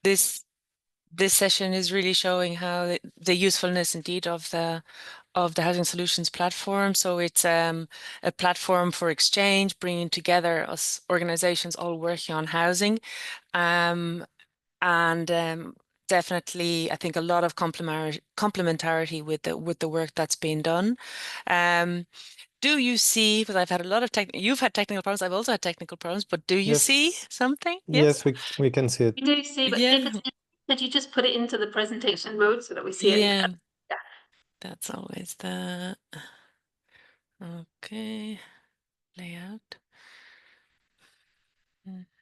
this this session is really showing how the usefulness indeed of the Housing Solutions platform. So it's a platform for exchange, bringing together us organizations all working on housing. And definitely, I think a lot of complementarity with the work that's being done. Do you see, because I've had a lot of you've had technical problems, I've also had technical problems, but do you see Yes. something? Yes, we can see it. We do see, but if Yeah. it's that you just put it into the presentation mode so that we see it. Yeah. Yeah. That's always the okay layout.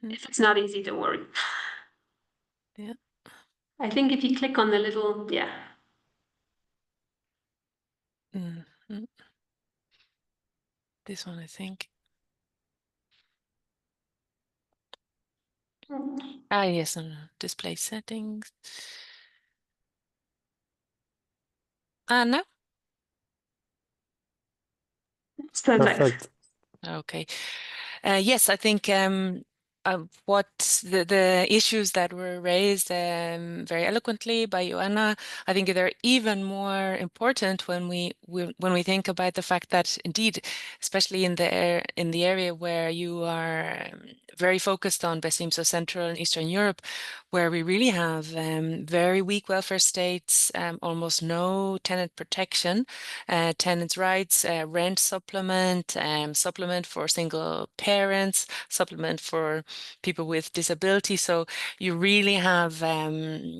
If it's not easy, don't worry. Yeah. I think if you click on the little, yeah. This one, I think. Ah, yes, no, display settings. No. It's perfect. Okay. Yes, I think what the issues that were raised very eloquently by Joanna, I think they're even more important when we think about the fact that indeed, especially in the area where you are very focused on, Besim, so Central and Eastern Europe, where we really have very weak welfare states, almost no tenant protection, tenants' rights, rent supplement, supplement for single parents, supplement for people with disability. So you really have a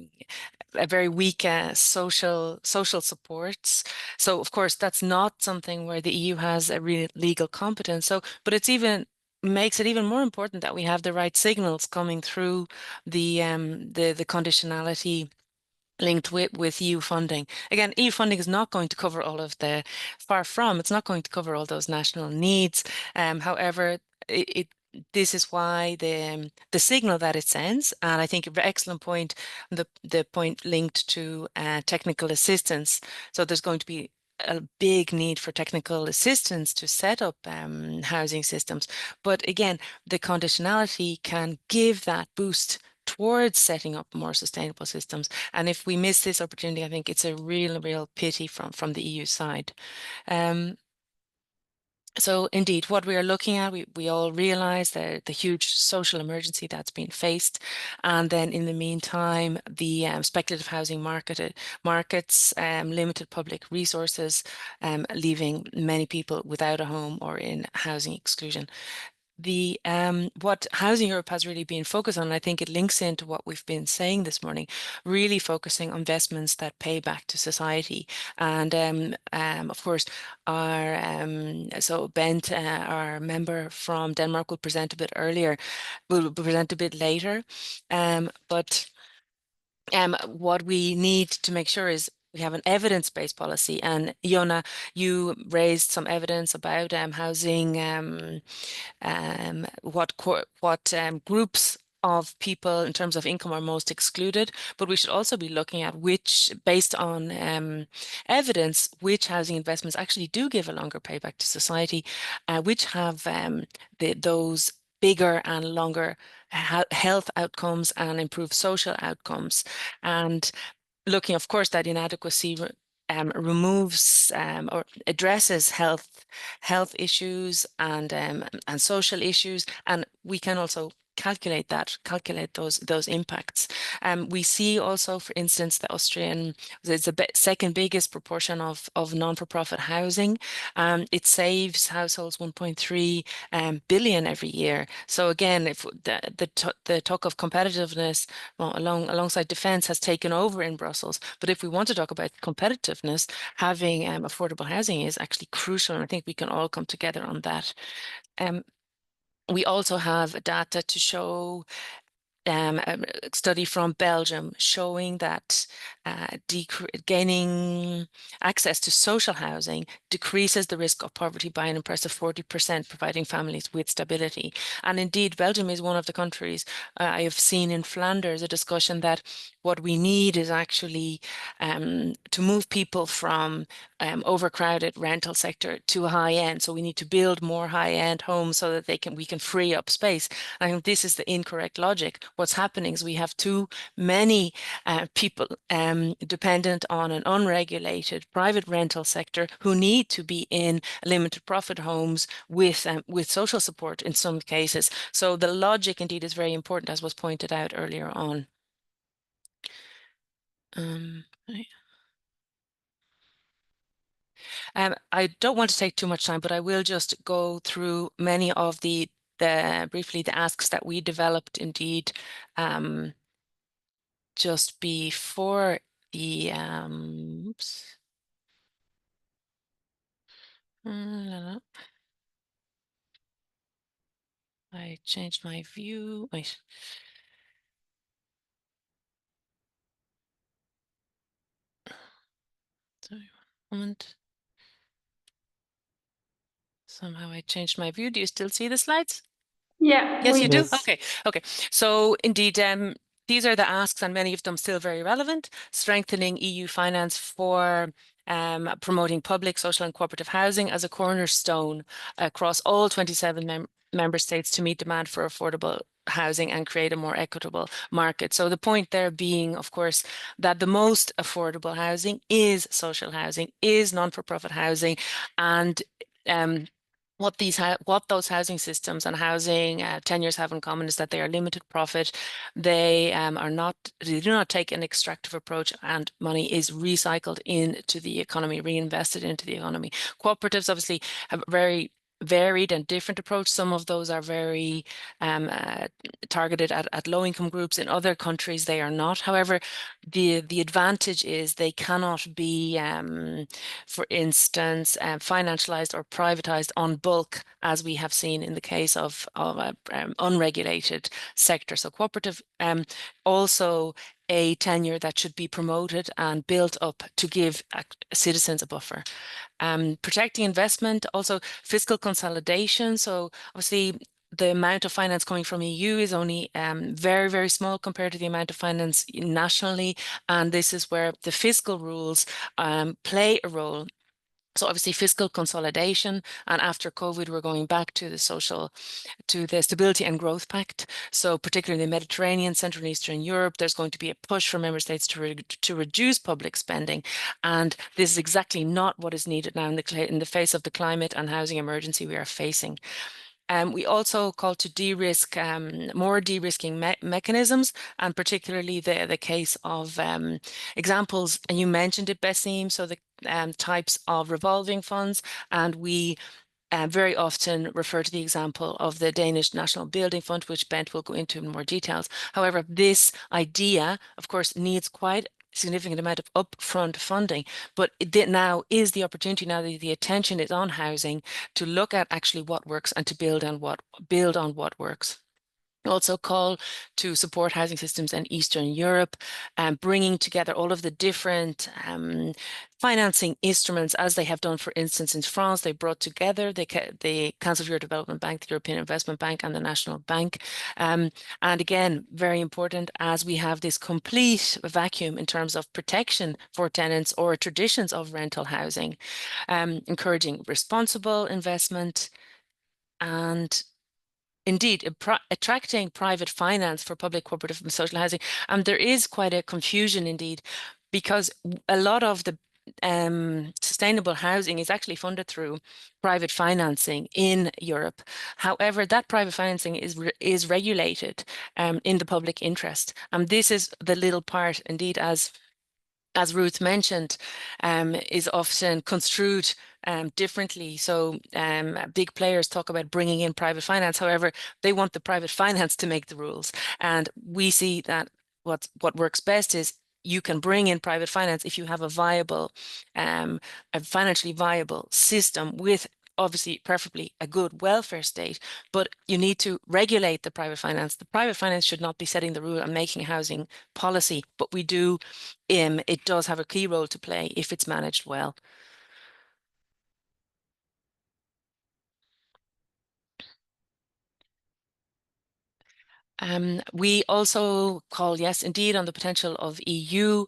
very weak social supports. So of course that's not something where the EU has a real legal competence. So, but it's even makes it even more important that we have the right signals coming through the conditionality linked with EU funding. Again, EU funding is not going to cover all of far from, it's not going to cover all those national needs. However, this is why the signal that it sends, and I think an excellent point, the point linked to technical assistance. So there's going to be a big need for technical assistance to set up housing systems. But again, the conditionality can give that boost towards setting up more sustainable systems. And if we miss this opportunity, I think it's a real pity from the EU side. So indeed, what we are looking at, we all realize the huge social emergency that's been faced. And then in the meantime, the speculative housing markets, limited public resources, leaving many people without a home or in housing exclusion. What Housing Europe has really been focused on, I think it links into what we've been saying this morning, really focusing on investments that pay back to society. And of course, so Bent, our member from Denmark, will present a bit earlier, will present a bit later. But what we need to make sure is we have an evidence-based policy. And Iona, you raised some evidence about housing, what groups of people in terms of income are most excluded, but we should also be looking at which, based on evidence, which housing investments actually do give a longer payback to society, which have those bigger and longer health outcomes and improved social outcomes. And looking, of course, that inadequacy removes or addresses health issues and social issues, and we can also calculate those impacts. We see also, for instance, the Austrian, it's the second biggest proportion of non-for-profit housing. It saves households 1.3 billion every year. So again, if the talk of competitiveness, well, alongside defense, has taken over in Brussels, but if we want to talk about competitiveness, having affordable housing is actually crucial, and I think we can all come together on that. We also have data to show a study from Belgium showing that gaining access to social housing decreases the risk of poverty by an impressive 40%, providing families with stability. And indeed, Belgium is one of the countries I have seen in Flanders a discussion that what we need is actually to move people from overcrowded rental sector to a high end. So we need to build more high end homes so that we can free up space. I think this is the incorrect logic. What's happening is we have too many people dependent on an unregulated private rental sector who need to be in limited profit homes with social support in some cases. So the logic indeed is very important, as was pointed out earlier on. Right. I don't want to take too much time, but I will just go through many of briefly the asks that we developed indeed just before the oops. I changed my view. Wait. Sorry, one moment. Somehow I changed my view. Do you still see the slides? Yeah, Yes, you do? Yes. Okay. So indeed, these are the asks, and many of them still very relevant. Strengthening EU finance for promoting public, social, and cooperative housing as a cornerstone across all 27 member states to meet demand for affordable housing and create a more equitable market. So the point there being, of course, that the most affordable housing is social housing, is non-for-profit housing, and what those housing systems and housing tenures have in common is that they are limited profit. They they do not take an extractive approach, and money is recycled into the economy, reinvested into the economy. Cooperatives obviously have a very varied and different approach. Some of those are very targeted at low income groups. In other countries, they are not. However, the advantage is they cannot be, for instance, financialized or privatized on bulk, as we have seen in the case of unregulated sector. So cooperative also a tenure that should be promoted and built up to give citizens a buffer. Protecting investment, also fiscal consolidation. So obviously the amount of finance coming from EU is only very, very small compared to the amount of finance nationally. And this is where the fiscal rules play a role. So obviously fiscal consolidation, and after COVID, we're going back to the Stability and Growth Pact. So particularly in the Mediterranean, Central and Eastern Europe, there's going to be a push for member states to reduce public spending. And this is exactly not what is needed now in the face of the climate and housing emergency we are facing. We also call to de-risk more de-risking mechanisms, and particularly the case of examples, and you mentioned it, Besim, so the types of revolving funds, and we very often refer to the example of the Danish National Building Fund, which Bent will go into in more details. However, this idea, of course, needs quite significant amount of upfront funding, but now is the opportunity, now that the attention is on housing, to look at actually what works and to build on what works. Also call to support housing systems in Eastern Europe, bringing together all of the different financing instruments, as they have done, for instance, in France. They brought together the Council for Europe Development Bank, the European Investment Bank, and the National Bank. And again, very important, as we have this complete vacuum in terms of protection for tenants or traditions of rental housing, encouraging responsible investment and indeed, attracting private finance for public, cooperative, and social housing. There is quite a confusion indeed, because a lot of the sustainable housing is actually funded through private financing in Europe. However, that private financing is regulated in the public interest. This is the little part, indeed, as Ruth mentioned, is often construed differently. So big players talk about bringing in private finance. However, they want the private finance to make the rules. And we see that what works best is you can bring in private finance if you have a financially viable system with, obviously, preferably a good welfare state, but you need to regulate the private finance. The private finance should not be setting the rule and making housing policy, but it does have a key role to play if it's managed well. We also call, yes, indeed, on the potential of EU.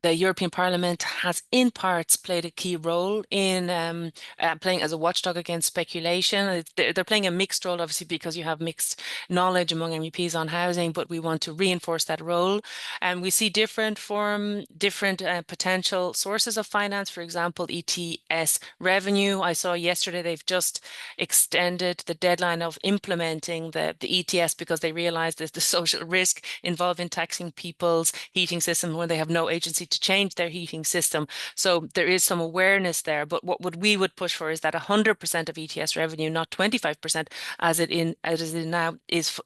The European Parliament has, in parts, played a key role in playing as a watchdog against speculation. They're playing a mixed role, obviously, because you have mixed knowledge among MEPs on housing, but we want to reinforce that role. And we see different potential sources of finance. For example, ETS revenue. I saw yesterday they've just extended the deadline of implementing the ETS because they realize there's the social risk involved in taxing people's heating system when they have no agency to change their heating system. So there is some awareness there. But what we would push for is that 100% of ETS revenue, not 25%, as it is now, is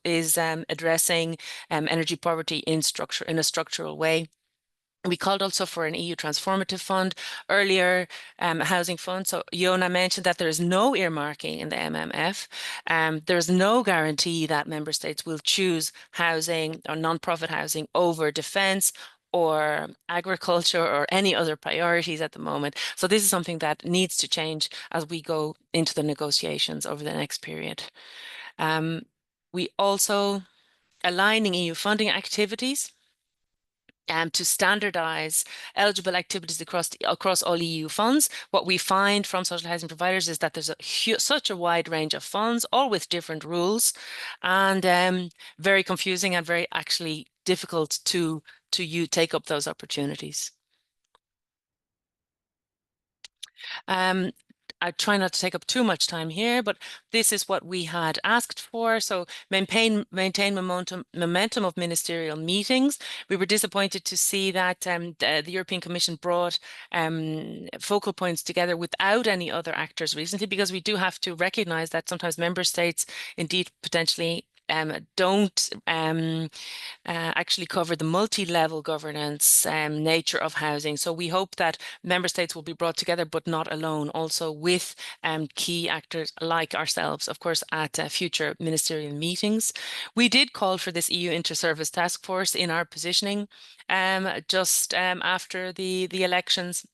addressing energy poverty in a structural way. We called also for an EU transformative fund earlier, a housing fund. So Yona mentioned that there is no earmarking in the MMF. There is no guarantee that member states will choose housing or non-profit housing over defense or agriculture or any other priorities at the moment. So this is something that needs to change as we go into the negotiations over the next period. We also aligning EU funding activities to standardize eligible activities across all EU funds. What we find from social housing providers is that there's such a wide range of funds, all with different rules, and very confusing and very actually difficult to take up those opportunities. I try not to take up too much time here, but this is what we had asked for. So maintain momentum of ministerial meetings. We were disappointed to see that the European Commission brought focal points together without any other actors recently, because we do have to recognize that sometimes member states indeed potentially don't actually cover the multi-level governance nature of housing. So we hope that member states will be brought together, but not alone, also with key actors like ourselves, of course, at future ministerial meetings. We did call for this EU Inter-Service Task Force in our positioning just after the elections.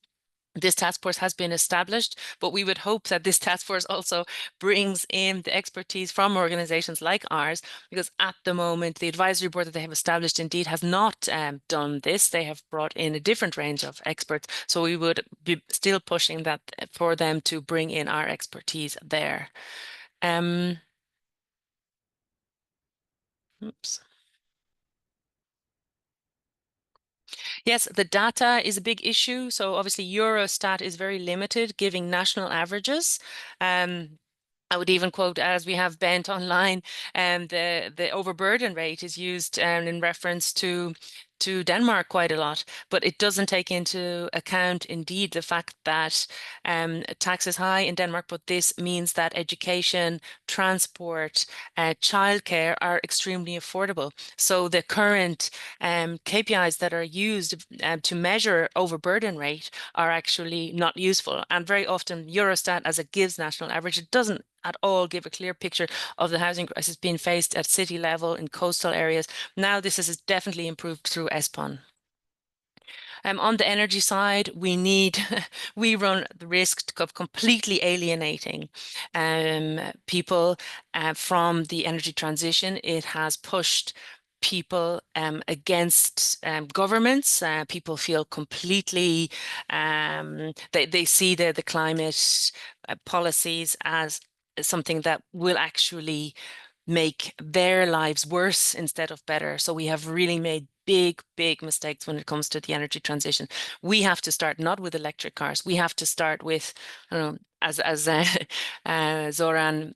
This task force has been established, but we would hope that this task force also brings in the expertise from organizations like ours, because at the moment, the advisory board that they have established indeed has not done this. They have brought in a different range of experts. So we would be still pushing that for them to bring in our expertise there. Oops. Yes, the data is a big issue. So obviously Eurostat is very limited, giving national averages. I would even quote, as we have Bent online, the overburden rate is used in reference to Denmark quite a lot, but it doesn't take into account indeed the fact that tax is high in Denmark, but this means that education, transport, childcare are extremely affordable. So the current KPIs that are used to measure overburden rate are actually not useful. And very often Eurostat, as it gives national average, it doesn't at all give a clear picture of the housing crisis being faced at city level in coastal areas. Now this is definitely improved through ESPON. On the energy side, we run the risk of completely alienating people from the energy transition. It has pushed people against governments. People feel completely, they see the climate policies as something that will actually make their lives worse instead of better. So we have really made big mistakes when it comes to the energy transition. We have to start not with electric cars. We have to start with, I don't know, as Zoran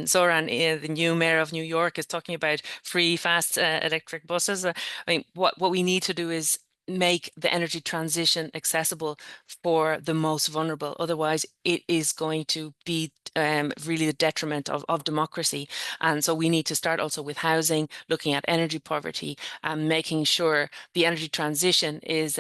Zoran, the new mayor of New York, is talking about free, fast electric buses. I mean, what we need to do is make the energy transition accessible for the most vulnerable. Otherwise, it is going to be really the detriment of democracy. And so we need to start also with housing, looking at energy poverty, and making sure the energy transition is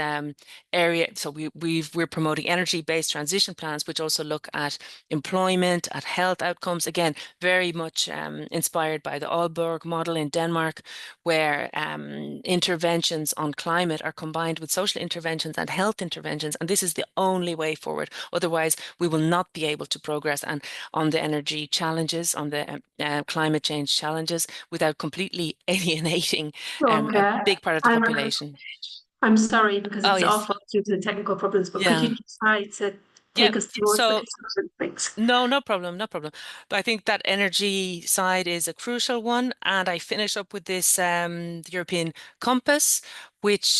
area. So we're promoting energy-based transition plans, which also look at employment, at health outcomes. Again, very much inspired by the Aalborg model in Denmark, where interventions on climate are combined combined with social interventions and health interventions. And this is the only way forward. Otherwise, we will not be able to progress and on the energy challenges, on the climate change challenges, without completely alienating a big part of the population. I'm sorry, because it's yes. awful due to the technical problems, but Yeah. could you try to take us through So things? no problem. But I think that energy side is a crucial one. And I finish up with this European Compass, which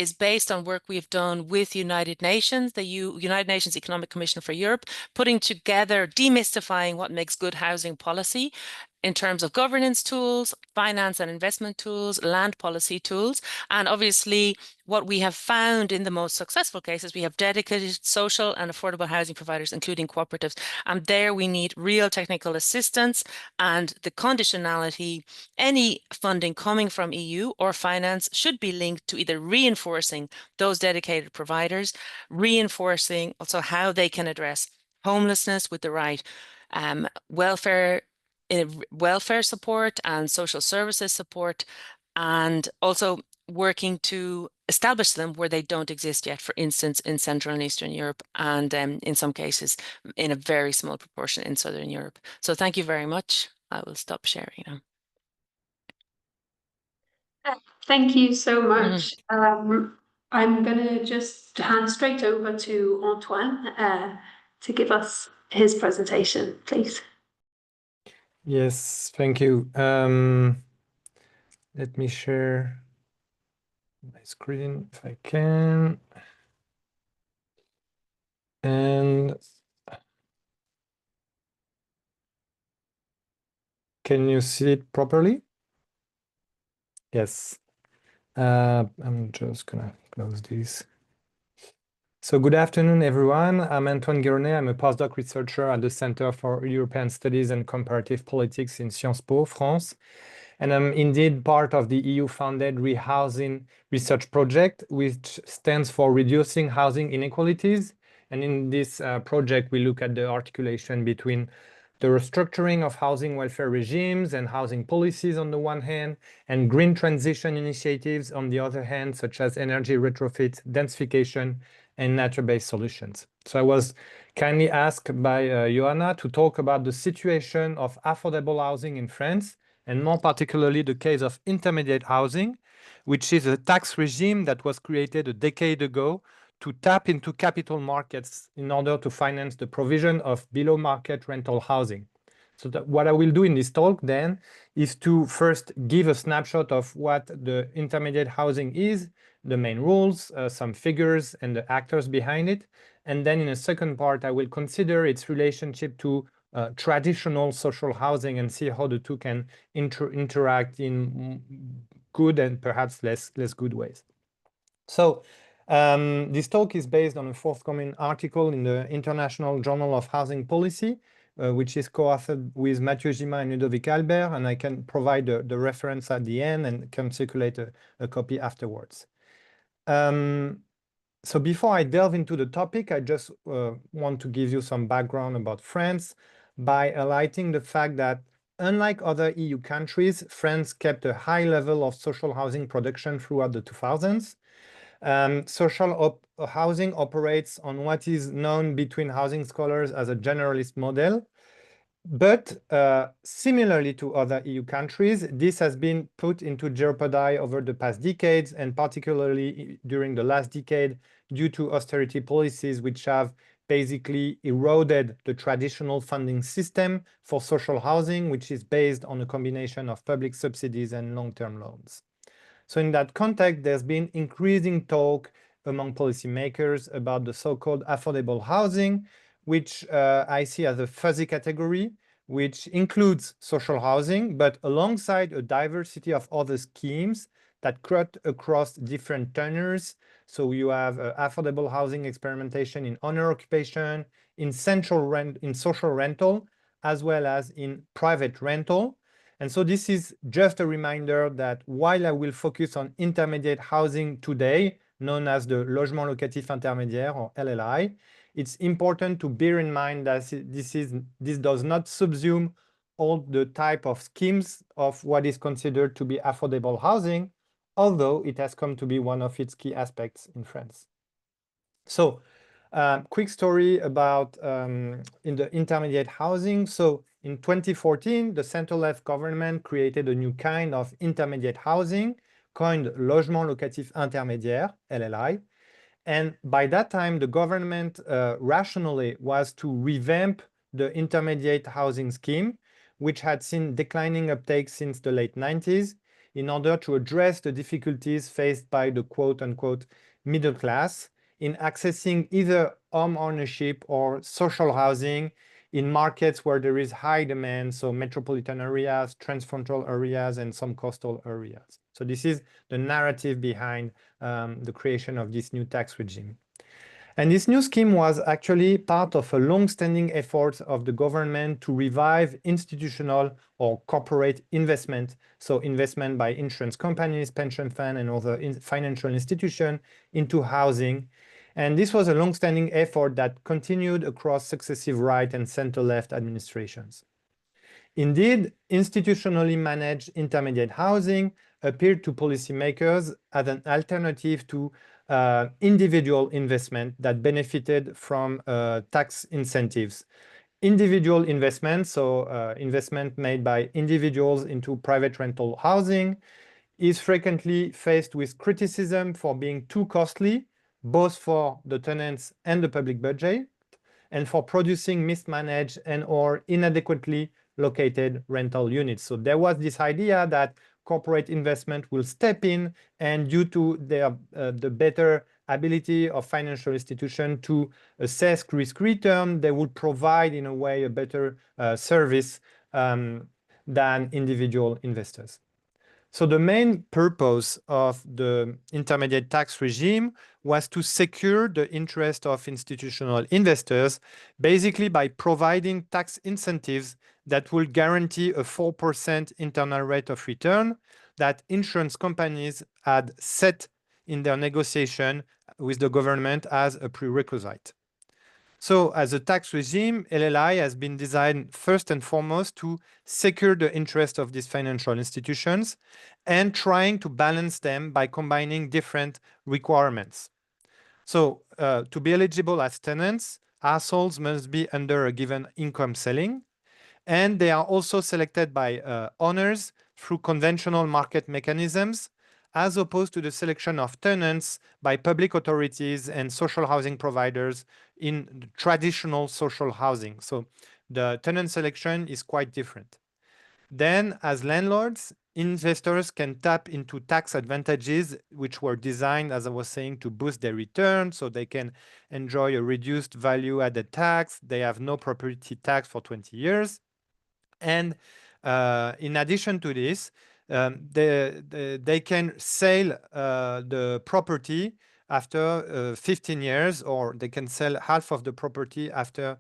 is based on work we've done with United Nations, the United Nations Economic Commission for Europe, putting together, demystifying what makes good housing policy in terms of governance tools, finance and investment tools, land policy tools. And obviously, what we have found in the most successful cases, we have dedicated social and affordable housing providers, including cooperatives. And there we need real technical assistance and the conditionality. Any funding coming from EU or finance should be linked to either reinforcing those dedicated providers, reinforcing also how they can address homelessness with the right welfare support and social services support, and also working to establish them where they don't exist yet, for instance, in Central and Eastern Europe, and in some cases, in a very small proportion in Southern Europe. So thank you very much. I will stop sharing now. Thank you so much. I'm going to just hand straight over to Antoine to give us his presentation, please. Yes, thank you. Let me share my screen if I can. And can you see it properly? Yes. I'm just gonna close this. So good afternoon, everyone. I'm Antoine Guéronnet. I'm a postdoc researcher at the Center for European Studies and Comparative Politics in Sciences Po, France. And I'm indeed part of the EU-funded Rehousing Research Project, which stands for Reducing Housing Inequalities. And in this project, we look at the articulation between the restructuring of housing welfare regimes and housing policies on the one hand, and green transition initiatives on the other hand, such as energy retrofit, densification, and nature-based solutions. So I was kindly asked by Joanna to talk about the situation of affordable housing in France, and more particularly the case of intermediate housing, which is a tax regime that was created a decade ago to tap into capital markets in order to finance the provision of below-market rental housing. So what I will do in this talk then is to first give a snapshot of what the intermediate housing is, the main rules, some figures and the actors behind it. And then in a second part, I will consider its relationship to traditional social housing and see how the two can interact in good and perhaps less good ways. So this talk is based on a forthcoming article in the International Journal of Housing Policy, which is co-authored with Mathieu Gima and Ludovic Albert, and I can provide the reference at the end and can circulate a copy afterwards. So before I delve into the topic, I just want to give you some background about France by highlighting the fact that unlike other EU countries, France kept a high level of social housing production throughout the 2000s. Social housing operates on what is known between housing scholars as a generalist model. But similarly to other EU countries, this has been put into jeopardy over the past decades, and particularly during the last decade, due to austerity policies which have basically eroded the traditional funding system for social housing, which is based on a combination of public subsidies and long-term loans. So in that context, there's been increasing talk among policymakers about the so-called affordable housing, which I see as a fuzzy category, which includes social housing, but alongside a diversity of other schemes that cut across different tenures. So you have affordable housing experimentation in owner occupation, in social rental, as well as in private rental. And so this is just a reminder that while I will focus on intermediate housing today, known as the logement locatif intermédiaire or LLI, it's important to bear in mind that this does not subsume all the type of schemes of what is considered to be affordable housing, although it has come to be one of its key aspects in France. So, quick story about in the intermediate housing. So in 2014, the center-left government created a new kind of intermediate housing coined Logement Locatif Intermédiaire, LLI. And by that time, the government rationally was to revamp the intermediate housing scheme, which had seen declining uptake since the late 90s, in order to address the difficulties faced by the quote-unquote middle class in accessing either home ownership or social housing in markets where there is high demand, so metropolitan areas, transfrontal areas, and some coastal areas. So this is the narrative behind the creation of this new tax regime. And this new scheme was actually part of a long-standing effort of the government to revive institutional or corporate investment, so investment by insurance companies, pension funds, and other financial institutions into housing. And this was a long-standing effort that continued across successive right and center-left administrations. Indeed, institutionally managed intermediate housing appeared to policymakers as an alternative to individual investment that benefited from tax incentives. Individual investment, so investment made by individuals into private rental housing, is frequently faced with criticism for being too costly, both for the tenants and the public budget, and for producing mismanaged and or inadequately located rental units. So there was this idea that corporate investment will step in, and due to their the better ability of financial institutions to assess risk return, they would provide in a way a better service than individual investors. So the main purpose of the intermediate tax regime was to secure the interest of institutional investors, basically by providing tax incentives that will guarantee a 4% internal rate of return that insurance companies had set in their negotiation with the government as a prerequisite. So as a tax regime, LLI has been designed first and foremost to secure the interest of these financial institutions and trying to balance them by combining different requirements. So to be eligible as tenants, households must be under a given income ceiling, and they are also selected by owners through conventional market mechanisms, as opposed to the selection of tenants by public authorities and social housing providers in the traditional social housing. So the tenant selection is quite different. Then, as landlords, investors can tap into tax advantages which were designed, as I was saying, to boost their return, so they can enjoy a reduced value-added tax. They have no property tax for 20 years. And in addition to this, they can sell the property after 15 years, or they can sell half of the property after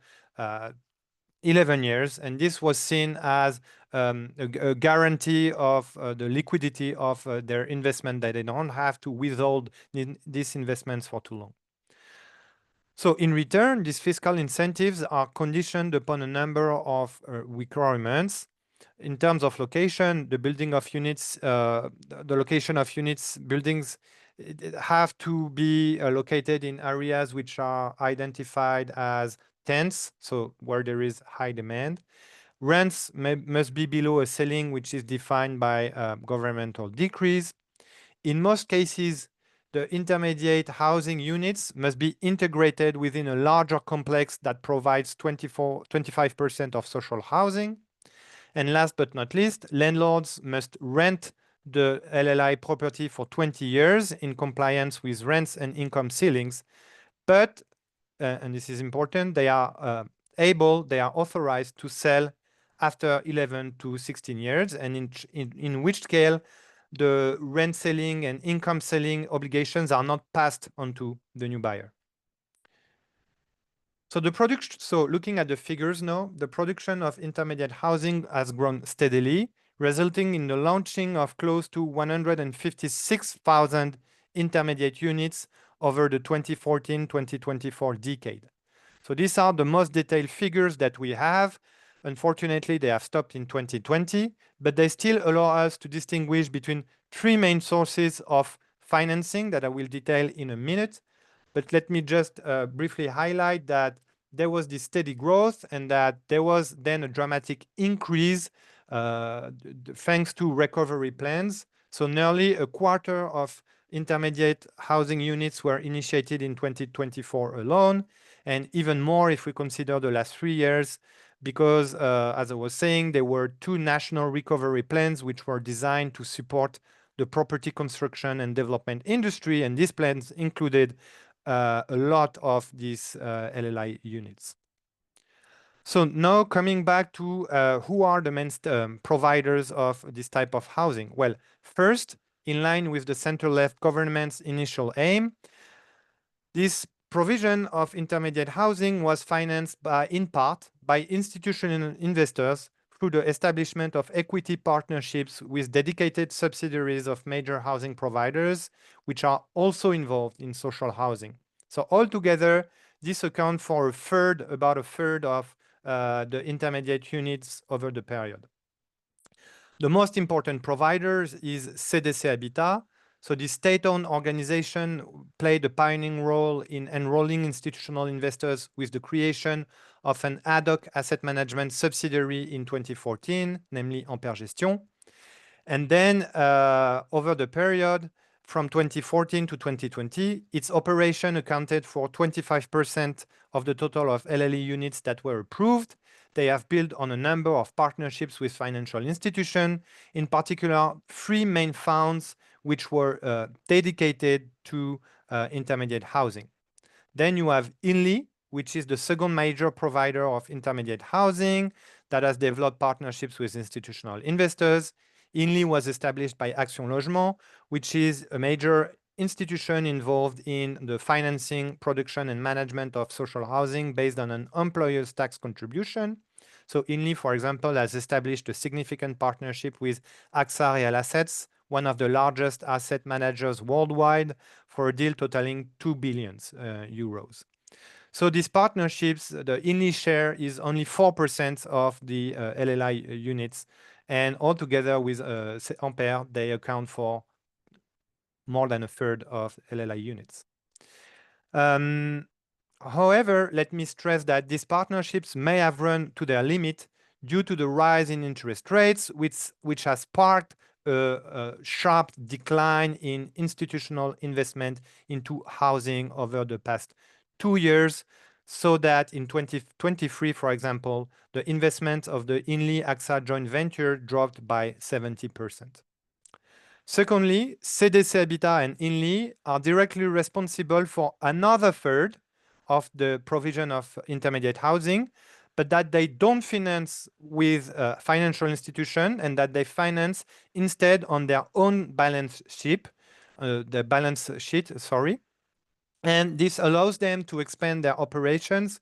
11 years. And this was seen as a guarantee of the liquidity of their investment, that they don't have to withhold these investments for too long. So in return, these fiscal incentives are conditioned upon a number of requirements. In terms of location, the building of units, the location of units, buildings have to be located in areas which are identified as dense, so where there is high demand. Rents must be below a ceiling which is defined by governmental decrees. In most cases, the intermediate housing units must be integrated within a larger complex that provides 25% of social housing. And last but not least, landlords must rent the LLI property for 20 years in compliance with rents and income ceilings. But, and this is important, they are authorized to sell after 11 to 16 years, and in which scale the rent selling and income selling obligations are not passed on to the new buyer. So looking at the figures now, the production of intermediate housing has grown steadily, resulting in the launching of close to 156,000 intermediate units over the 2014-2024 decade. So these are the most detailed figures that we have. Unfortunately, they have stopped in 2020, but they still allow us to distinguish between three main sources of financing that I will detail in a minute. But let me just briefly highlight that there was this steady growth and that there was then a dramatic increase thanks to recovery plans. So nearly a quarter of intermediate housing units were initiated in 2024 alone, and even more if we consider the last 3 years, because as I was saying, there were 2 national recovery plans which were designed to support the property construction and development industry, and these plans included a lot of these LLI units. So now coming back to who are the main providers of this type of housing? Well, first, in line with the center-left government's initial aim, this provision of intermediate housing was financed in part by institutional investors through the establishment of equity partnerships with dedicated subsidiaries of major housing providers, which are also involved in social housing. So altogether, this accounts for about a third of the intermediate units over the period. The most important providers is CDC Habitat. So the state-owned organization played a pioneering role in enrolling institutional investors with the creation of an ad hoc asset management subsidiary in 2014, namely Ampère Gestion. And then over the period from 2014 to 2020, its operation accounted for 25% of the total of LLI units that were approved. They have built on a number of partnerships with financial institutions, in particular 3 main funds which were dedicated to intermediate housing. Then you have INLI, which is the second major provider of intermediate housing that has developed partnerships with institutional investors. INLI was established by Action Logement, which is a major institution involved in the financing, production, and management of social housing based on an employer's tax contribution. So INLI, for example, has established a significant partnership with AXA Real Assets, one of the largest asset managers worldwide, for a deal totaling 2 billion euros. So these partnerships, the INLI share is only 4% of the LLI units, and altogether with Ampère, they account for more than a third of LLI units. However, let me stress that these partnerships may have run to their limit due to the rise in interest rates, which has sparked a sharp decline in institutional investment into housing over the past 2 years, so that in 2023, for example, the investment of the INLI-AXA joint venture dropped by 70%. Secondly, CDC Habitat and INLI are directly responsible for another third of the provision of intermediate housing, but that they don't finance with financial institution, and that they finance instead on their own balance sheet, and this allows them to expand their operations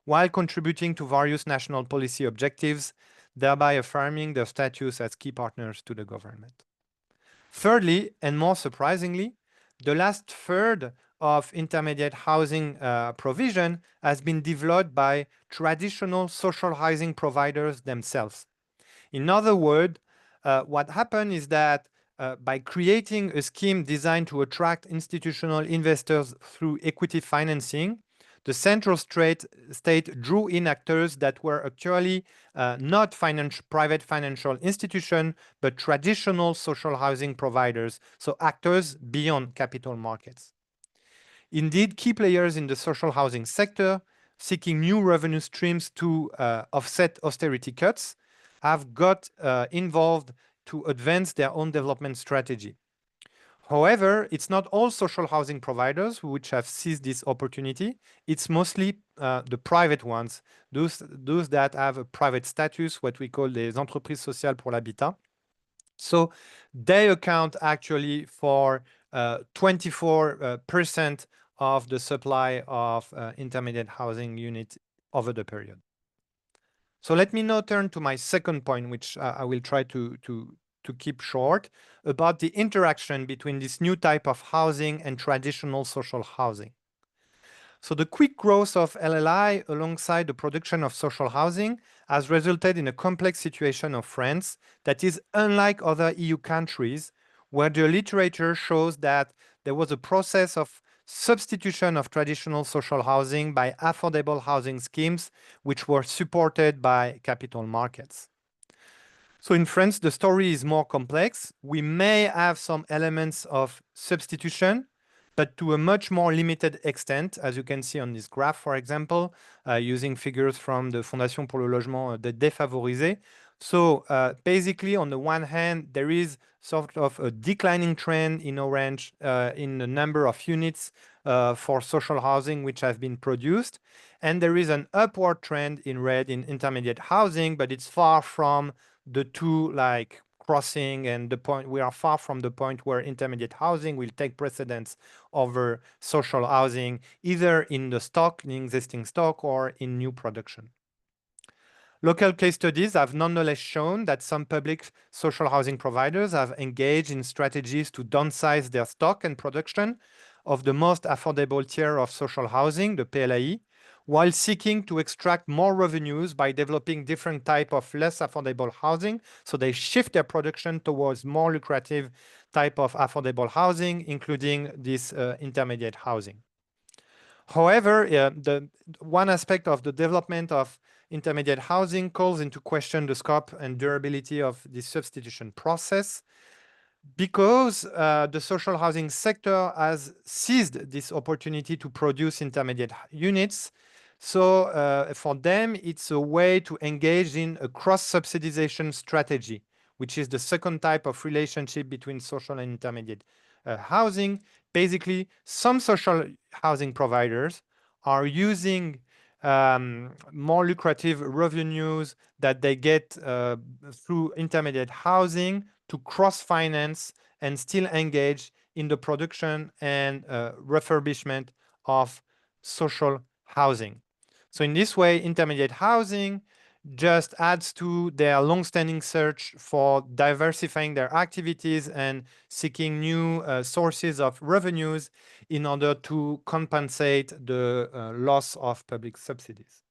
while contributing to various national policy objectives, thereby affirming their status as key partners to the government. Thirdly, and more surprisingly, the last third of intermediate housing provision has been developed by traditional social housing providers themselves. In other words, what happened is that by creating a scheme designed to attract institutional investors through equity financing, the central state drew in actors that were actually not private financial institutions, but traditional social housing providers, so actors beyond capital markets. Indeed, key players in the social housing sector, seeking new revenue streams to offset austerity cuts, have got involved to advance their own development strategy. However, it's not all social housing providers which have seized this opportunity. It's mostly the private ones, those that have a private status, what we call les entreprises sociales pour l'habitat. So they account actually for 24% of the supply of intermediate housing units over the period. So let me now turn to my second point, which I will try to keep short, about the interaction between this new type of housing and traditional social housing. So the quick growth of LLI alongside the production of social housing has resulted in a complex situation of France that is unlike other EU countries, where the literature shows that there was a process of substitution of traditional social housing by affordable housing schemes, which were supported by capital markets. So in France, the story is more complex. We may have some elements of substitution, but to a much more limited extent, as you can see on this graph, for example, using figures from the Fondation pour le Logement des Défavorisés. So basically, on the one hand, there is sort of a declining trend in orange in the number of units for social housing which have been produced. And there is an upward trend in red in intermediate housing, but it's far from the two like crossing, and the point we are far from the point where intermediate housing will take precedence over social housing, either in the stock, in existing stock, or in new production. Local case studies have nonetheless shown that some public social housing providers have engaged in strategies to downsize their stock and production of the most affordable tier of social housing, the PLAI, while seeking to extract more revenues by developing different type of less affordable housing. So they shift their production towards more lucrative type of affordable housing, including this intermediate housing. However, the one aspect of the development of intermediate housing calls into question the scope and durability of this substitution process, because the social housing sector has seized this opportunity to produce intermediate units. So for them, it's a way to engage in a cross-subsidization strategy, which is the second type of relationship between social and intermediate housing. Basically, some social housing providers are using more lucrative revenues that they get through intermediate housing to cross-finance and still engage in the production and refurbishment of social housing. So in this way, intermediate housing just adds to their long-standing search for diversifying their activities and seeking new sources of revenues in order to compensate the loss of public subsidies.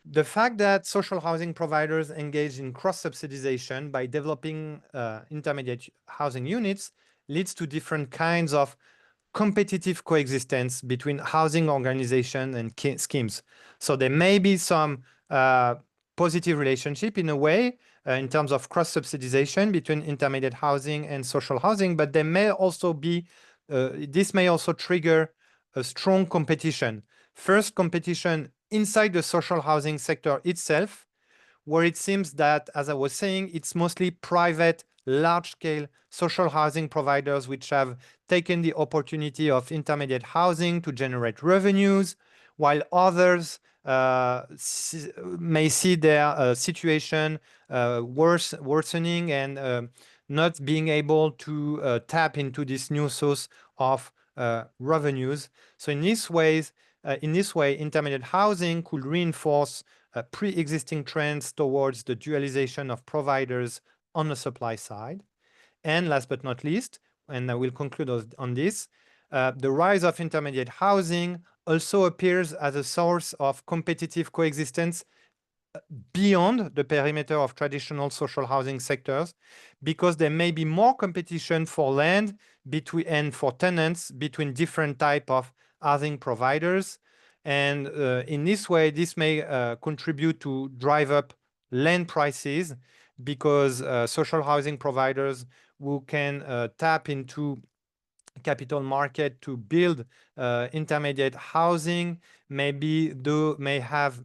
The fact that social housing providers engage in cross-subsidization by developing intermediate housing units leads to different kinds of competitive coexistence between housing organization and schemes. So there may be some positive relationship in a way in terms of cross-subsidization between intermediate housing and social housing, but there may also be, this may also trigger a strong competition. First, competition inside the social housing sector itself, where it seems that, as I was saying, it's mostly private, large-scale social housing providers which have taken the opportunity of intermediate housing to generate revenues, while others may see their situation worsening and not being able to tap into this new source of revenues. So in this way, intermediate housing could reinforce pre-existing trends towards the dualization of providers on the supply side. And last but not least, and I will conclude on this, the rise of intermediate housing also appears as a source of competitive coexistence beyond the perimeter of traditional social housing sectors, because there may be more competition for land and for tenants between different type of housing providers. And in this way, this may contribute to drive up land prices, because social housing providers who can tap into capital market to build intermediate housing may have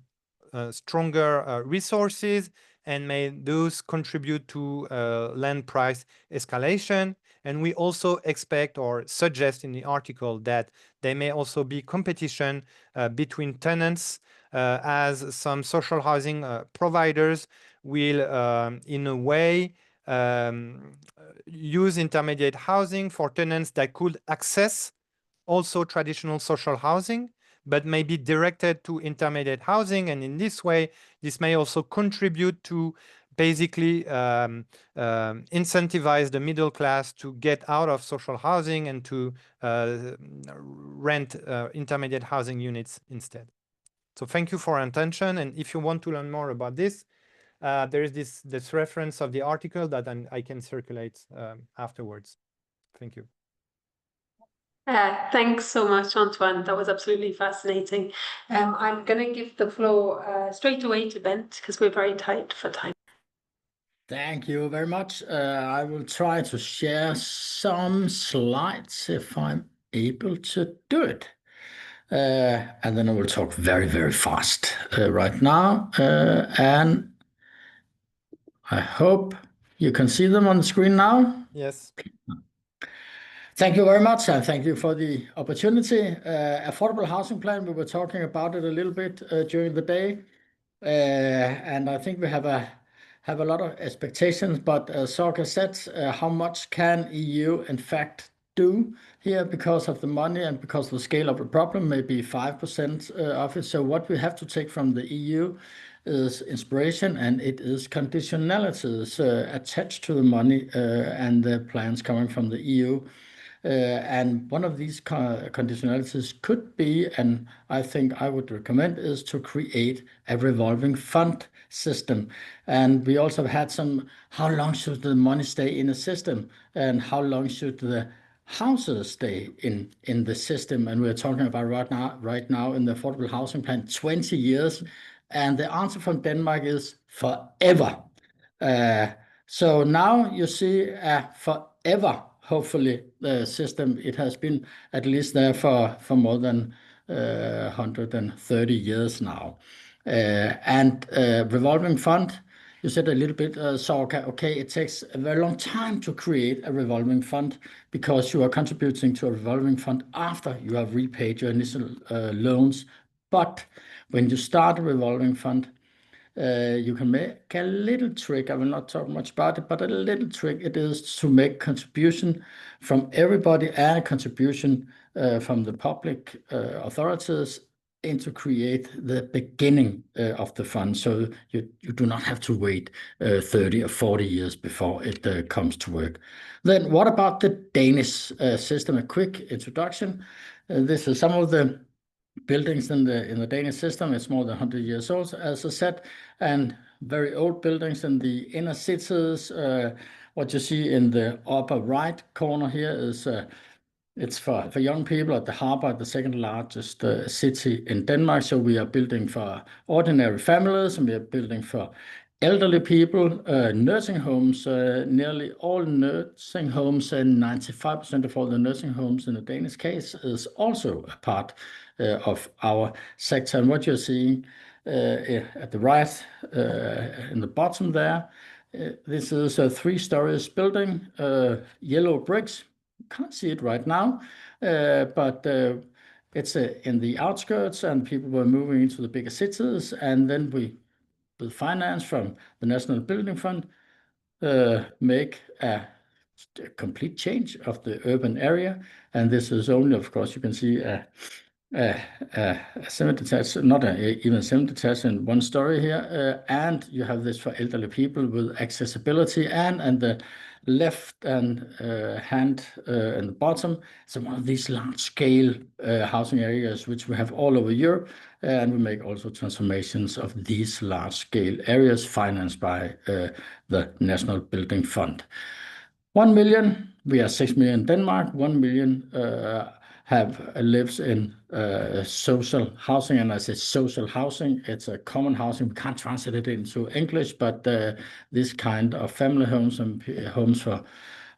stronger resources, and may those contribute to land price escalation. And we also expect or suggest in the article that there may also be competition between tenants, as some social housing providers will, in a way, use intermediate housing for tenants that could access also traditional social housing, but may be directed to intermediate housing. And in this way, this may also contribute to basically incentivize the middle class to get out of social housing and to rent intermediate housing units instead. So thank you for your attention. And if you want to learn more about this, there is this reference of the article that I can circulate afterwards. Thank you. Thanks so much, Antoine. That was absolutely fascinating. I'm going to give the floor straight away to Bent because we're very tight for time. Thank you very much. I will try to share some slides if I'm able to do it. And then I will talk very, very fast right now. And I hope you can see them on the screen now. Yes. Thank you very much, and thank you for the opportunity. Affordable housing plan, we were talking about it a little bit during the day. And I think we have a lot of expectations, but Sorka said, how much can EU in fact do here because of the money and because of the scale of the problem, maybe 5% of it. So what we have to take from the EU is inspiration, and it is conditionalities attached to the money and the plans coming from the EU. And one of these conditionalities could be, and I think I would recommend, is to create a revolving fund system. And we also had some, how long should the money stay in a system, and how long should the houses stay in the system? And we're talking about right now in the affordable housing plan, 20 years. And the answer from Denmark is forever. So now you see forever. Hopefully the system, it has been at least there for more than 130 years now. And revolving fund, you said a little bit, Sorka, okay, it takes a very long time to create a revolving fund because you are contributing to a revolving fund after you have repaid your initial loans. But when you start a revolving fund, you can make a little trick. I will not talk much about it, but a little trick it is to make contribution from everybody and a contribution from the public authorities and to create the beginning of the fund. So you do not have to wait 30 or 40 years before it comes to work. Then what about the Danish system? A quick introduction. This is some of the buildings in the Danish system. It's more than 100 years old, as I said, and very old buildings in the inner cities. What you see in the upper right corner here is it's for young people at the harbor, the second largest city in Denmark. So we are building for ordinary families, and we are building for elderly people, nursing homes, nearly all nursing homes, and 95% of all the nursing homes in the Danish case is also a part of our sector. And what you're seeing at the right in the bottom there, this is a 3-story building, yellow bricks. You can't see it right now, but it's in the outskirts, and people were moving into the bigger cities, and then we, with finance from the National Building Fund, make a complete change of the urban area. And this is only, of course, you can see a semi-detached, not even semi-detached, in 1 story here. And you have this for elderly people with accessibility, and the left hand in the bottom. So one of these large-scale housing areas, which we have all over Europe, and we make also transformations of these large-scale areas financed by the National Building Fund. 1 million, we are 6 million in Denmark. 1 million lives in social housing, and I say social housing, it's a common housing. We can't translate it into English, but this kind of family homes and homes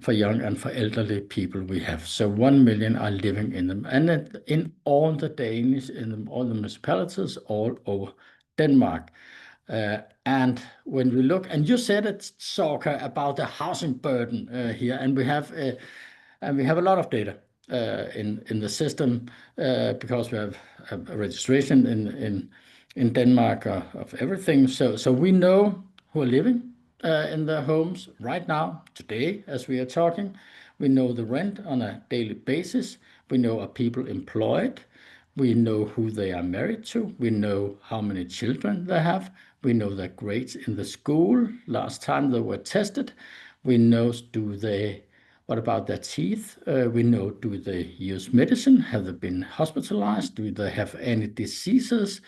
for young and for elderly people we have. So 1 million are living in them, and in all the Danish, in all the municipalities all over Denmark. And when we look, and you said it, Sorka, about the housing burden here, and we have a lot of data in the system because we have a registration in Denmark of everything. So we know who are living in their homes right now, today, as we are talking. We know the rent on a daily basis. We know are people employed. We know who they are married to. We know how many children they have. We know their grades in the school last time they were tested. We know, what about their teeth? We know, do they use medicine? Have they been hospitalized? Do they have any diseases?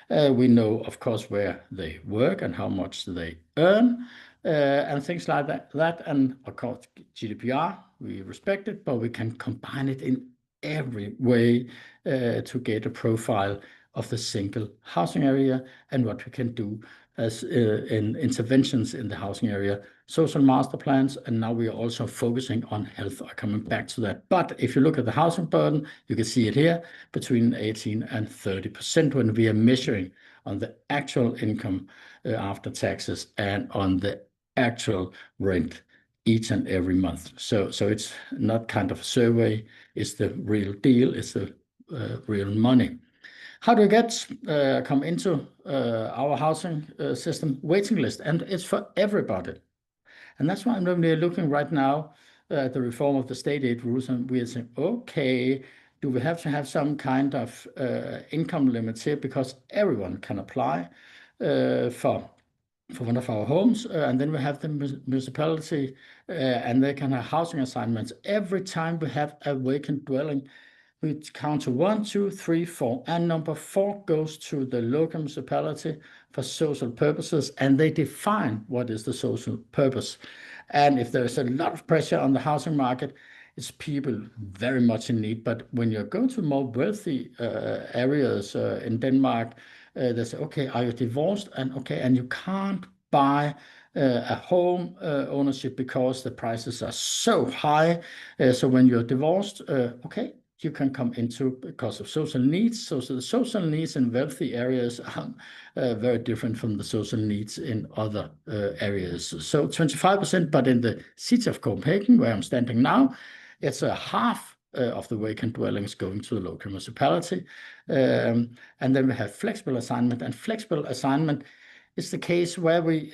We know, of course, where they work and how much they earn, and things like that. And of course, GDPR, we respect it, but we can combine it in every way to get a profile of the single housing area and what we can do as in interventions in the housing area, social master plans, and now we are also focusing on health. I'm coming back to that. But if you look at the housing burden, you can see it here, between 18 and 30% when we are measuring on the actual income after taxes and on the actual rent each and every month. So it's not kind of a survey, it's the real deal, it's the real money. How do you come into our housing system waiting list? And it's for everybody. And that's why I'm looking right now at the reform of the state aid rules, and we're saying, okay, do we have to have some kind of income limits here? Because everyone can apply for one of our homes, and then we have the municipality, and they can have housing assignments. Every time we have a vacant dwelling, we count to 1, 2, 3, 4, and number 4 goes to the local municipality for social purposes, and they define what is the social purpose. And if there is a lot of pressure on the housing market, it's people very much in need. But when you go to more wealthy areas in Denmark, they say, okay, are you divorced? And you can't buy a home ownership because the prices are so high. So when you're divorced, okay, you can come into because of social needs. So the social needs in wealthy areas are very different from the social needs in other areas. So 25%, but in the city of Copenhagen, where I'm standing now, it's a half of the vacant dwellings going to the local municipality. And then we have flexible assignment, and flexible assignment is the case where we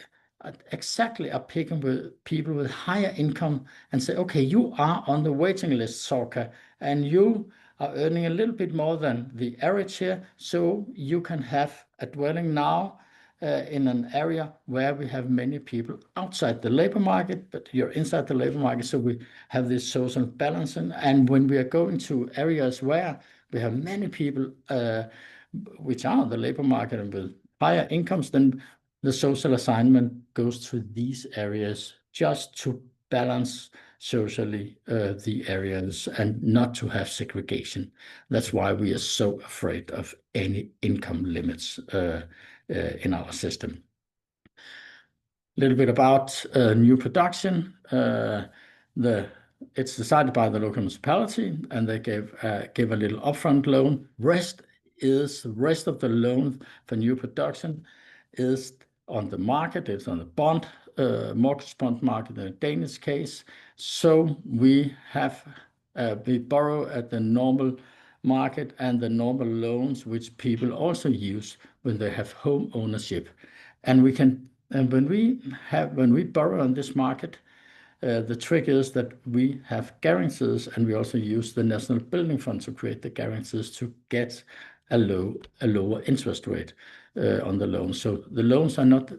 exactly are picking with people with higher income and say, okay, you are on the waiting list, Sorka, and you are earning a little bit more than the average here, so you can have a dwelling now in an area where we have many people outside the labor market, but you're inside the labor market, so we have this social balancing. And when we are going to areas where we have many people which are on the labor market and with higher incomes, then the social assignment goes to these areas just to balance socially the areas and not to have segregation. That's why we are so afraid of any income limits in our system. A little bit about new production. It's decided by the local municipality, and they give a little upfront loan. The rest of the loan for new production is on the market. It's on the bond, mortgage bond market in the Danish case. So we borrow at the normal market and the normal loans which people also use when they have home ownership. And when we borrow on this market, the trick is that we have guarantees, and we also use the National Building Fund to create the guarantees to get a lower interest rate on the loans. So the loans are not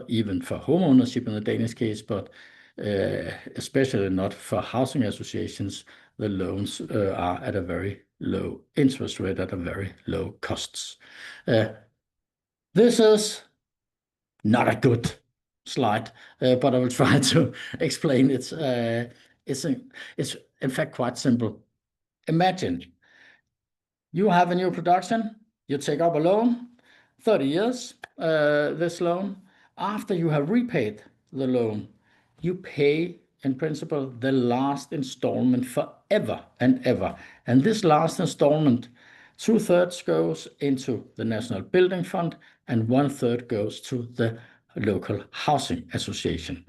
even for home ownership in the Danish case, but especially not for housing associations. The loans are at a very low interest rate, at a very low costs. This is not a good slide, but I will try to explain it. It's in fact quite simple. Imagine you have a new production, you take up a loan, 30 years, this loan. After you have repaid the loan, you pay, in principle, the last installment forever and ever. And this last installment, 2/3 goes into the National Building Fund, and 1/3 goes to the local housing association.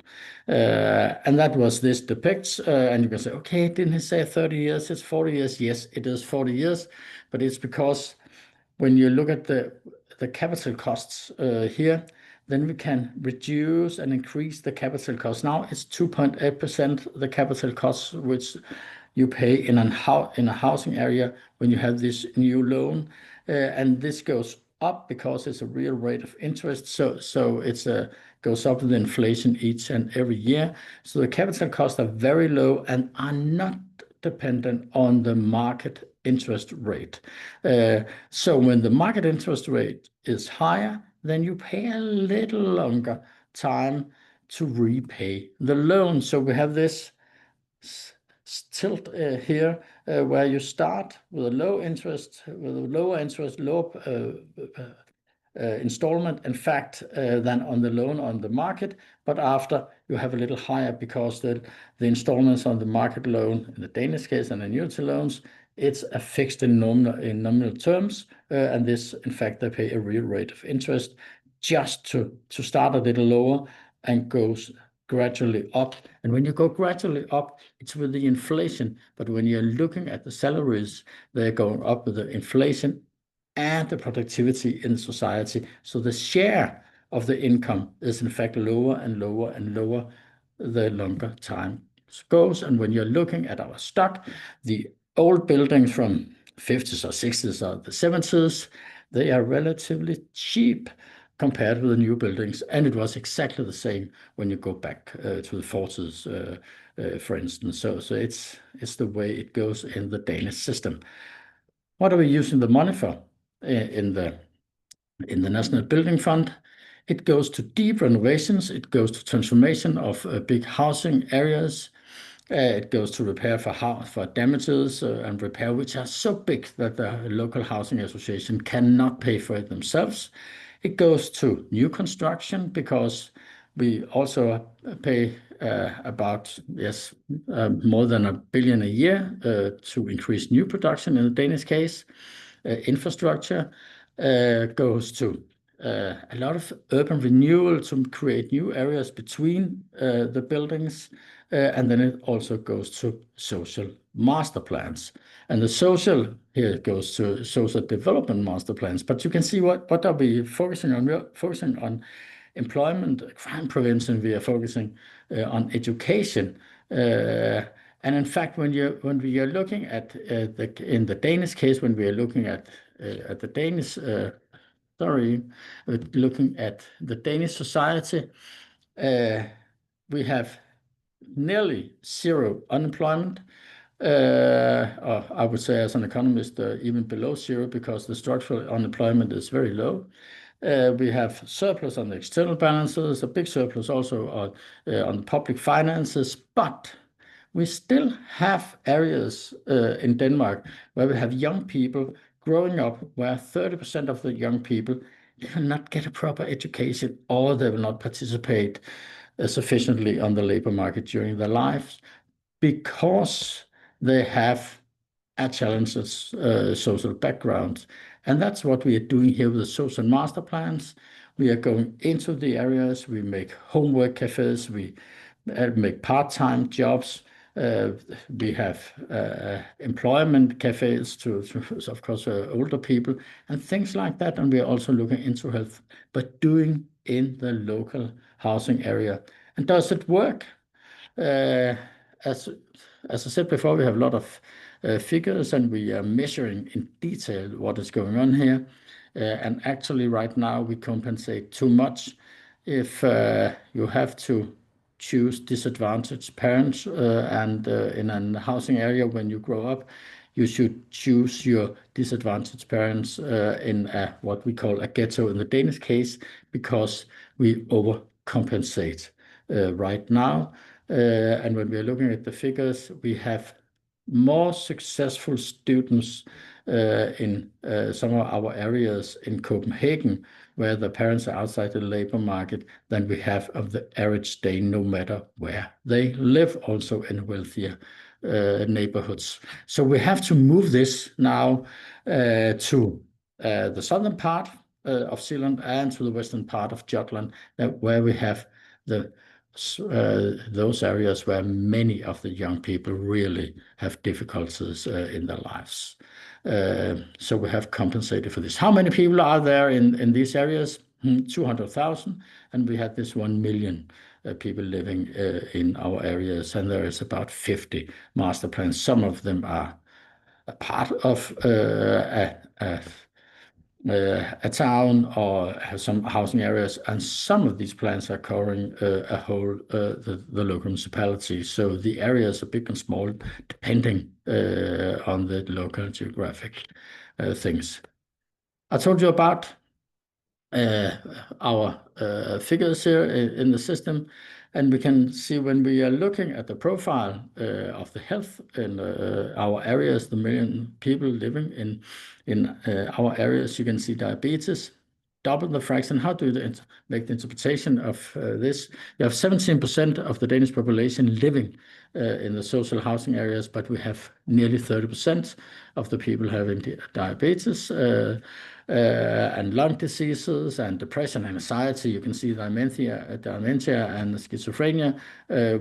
And that was this depicts, and you can say, okay, didn't he say 30 years? It's 40 years. Yes, it is 40 years, but it's because when you look at the capital costs here, then we can reduce and increase the capital cost. Now it's 2.8% the capital costs which you pay in a housing area when you have this new loan, and this goes up because it's a real rate of interest. So it's goes up with inflation each and every year. So the capital costs are very low and are not dependent on the market interest rate. So when the market interest rate is higher, then you pay a little longer time to repay the loan. So we have this tilt here where you start with a lower interest, lower installment, in fact, than on the loan on the market. But after you have a little higher because the installments on the market loan, in the Danish case and annuity loans, it's a fixed in nominal terms. And this, in fact, they pay a real rate of interest just to start a little lower and goes gradually up. And when you go gradually up, it's with the inflation. But when you're looking at the salaries, they're going up with the inflation and the productivity in society. So the share of the income is in fact lower and lower and lower the longer time goes. And when you're looking at our stock, the old buildings from 50s or 60s or the 70s, they are relatively cheap compared with the new buildings. And it was exactly the same when you go back to the 40s, for instance. So it's the way it goes in the Danish system. What are we using the money for in the National Building Fund? It goes to deep renovations. It goes to transformation of big housing areas. It goes to repair for damages and repair, which are so big that the local housing association cannot pay for it themselves. It goes to new construction because we also pay about more than 1 billion a year to increase new production in the Danish case. Infrastructure goes to a lot of urban renewal to create new areas between the buildings. And then it also goes to social master plans. And the social here goes to social development master plans. But you can see what are we focusing on? We're focusing on employment, crime prevention. We are focusing on education. And in fact, when we are looking at in the Danish case, when we are looking at the Danish, looking at the Danish society, we have nearly zero unemployment. Or I would say, as an economist, even below zero, because the structural unemployment is very low. We have surplus on the external balances, a big surplus also on the public finances, but we still have areas in Denmark where we have young people growing up where 30% of the young people will not get a proper education, or they will not participate sufficiently on the labor market during their lives because they have a challenged social background. And that's what we are doing here with the social master plans. We are going into the areas, we make homework cafes, we make part-time jobs. We have employment cafes to of course, older people and things like that. And we are also looking into health, but doing in the local housing area. And does it work? As I said before, we have a lot of figures and we are measuring in detail what is going on here. And actually right now we compensate too much. If you have to choose disadvantaged parents and in a housing area when you grow up, you should choose your disadvantaged parents in what we call a ghetto in the Danish case, because we overcompensate right now. And when we are looking at the figures, we have more successful students in some of our areas in Copenhagen, where the parents are outside the labor market, than we have of the average Dane, no matter where they live, also in wealthier neighborhoods. So we have to move this now to the southern part of Zealand and to the western part of Jutland, where we have those areas where many of the young people really have difficulties in their lives. So we have compensated for this. How many people are there in these areas? 200,000, and we have this 1 million people living in our areas, and there is about 50 master plans. Some of them are a part of a town or have some housing areas, and some of these plans are covering a whole the local municipality. So the areas are big and small, depending on the local geographic things. I told you about our figures here in the system, and we can see when we are looking at the profile of the health in our areas, the million people living in our areas, you can see diabetes, double the fraction. How do you make the interpretation of this? You have 17% of the Danish population living in the social housing areas, but we have nearly 30% of the people having diabetes, and lung diseases and depression and anxiety. You can see dementia and schizophrenia.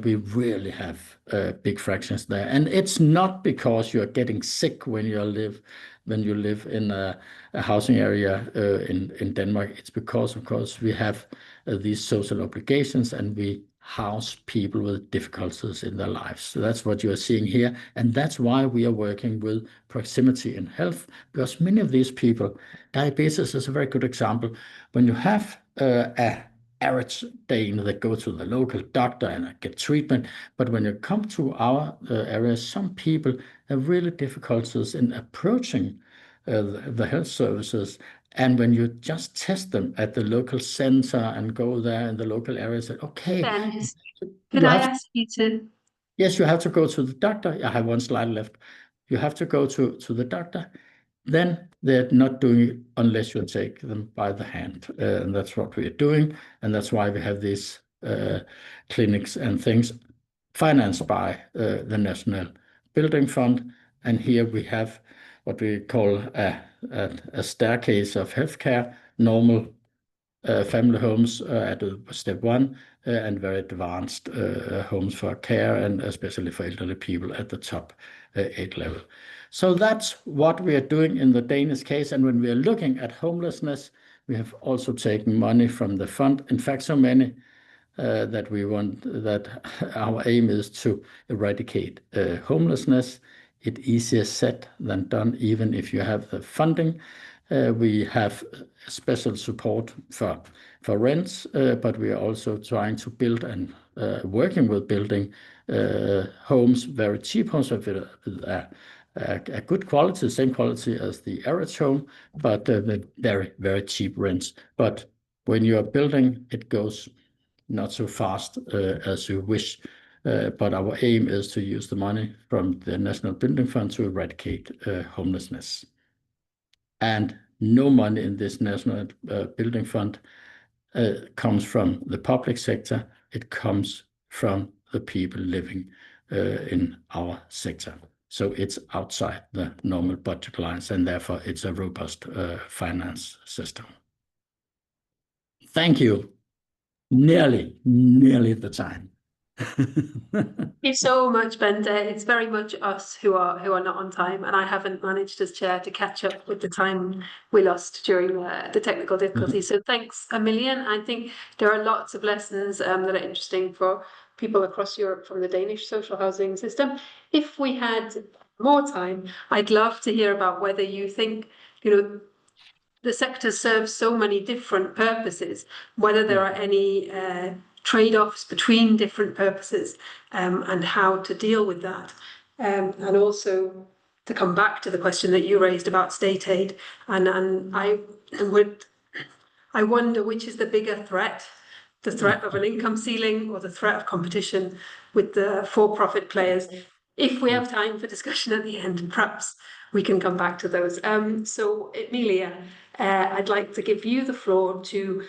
We really have big fractions there, and it's not because you're getting sick when you live in a housing area in Denmark. It's because, of course, we have these social obligations, and we house people with difficulties in their lives. So that's what you are seeing here, and that's why we are working with proximity in health, because many of these people, diabetes is a very good example. When you have a average Dane that go to the local doctor and get treatment, but when you come to our area, some people have really difficulties in approaching the health services. And when you just test them at the local center and go there in the local area, say, okay. Ben, could I ask you to? Yes, you have to go to the doctor. I have one slide left. You have to go to the doctor. Then they're not doing it unless you take them by the hand. And that's what we are doing. And that's why we have these clinics and things financed by the National Building Fund. And here we have what we call a staircase of healthcare, normal family homes at step 1, and very advanced homes for care, and especially for elderly people at the top 8 level. So that's what we are doing in the Danish case. And when we are looking at homelessness, we have also taken money from the fund. In fact, so many that our aim is to eradicate homelessness. It's easier said than done, even if you have the funding. We have special support for rents, but we are also trying to build and working with building homes, very cheap homes with a good quality, same quality as the average home, but with very, very cheap rents. But when you are building, it goes not so fast as you wish. But our aim is to use the money from the National Building Fund to eradicate homelessness. And no money in this National Building Fund comes from the public sector. It comes from the people living in our sector. So it's outside the normal budget lines, and therefore it's a robust finance system. Thank you. Nearly the time. Thank you so much, Bente. It's very much us who are not on time, and I haven't managed as chair to catch up with the time we lost during the technical difficulties. So thanks a million. I think there are lots of lessons that are interesting for people across Europe from the Danish social housing system. If we had more time, I'd love to hear about whether you think, the sector serves so many different purposes, whether there are any trade-offs between different purposes, and how to deal with that. And also to come back to the question that you raised about state aid, and I wonder which is the bigger threat, the threat of an income ceiling or the threat of competition with the for-profit players. If we have time for discussion at the end, perhaps we can come back to those. So Emilia, I'd like to give you the floor to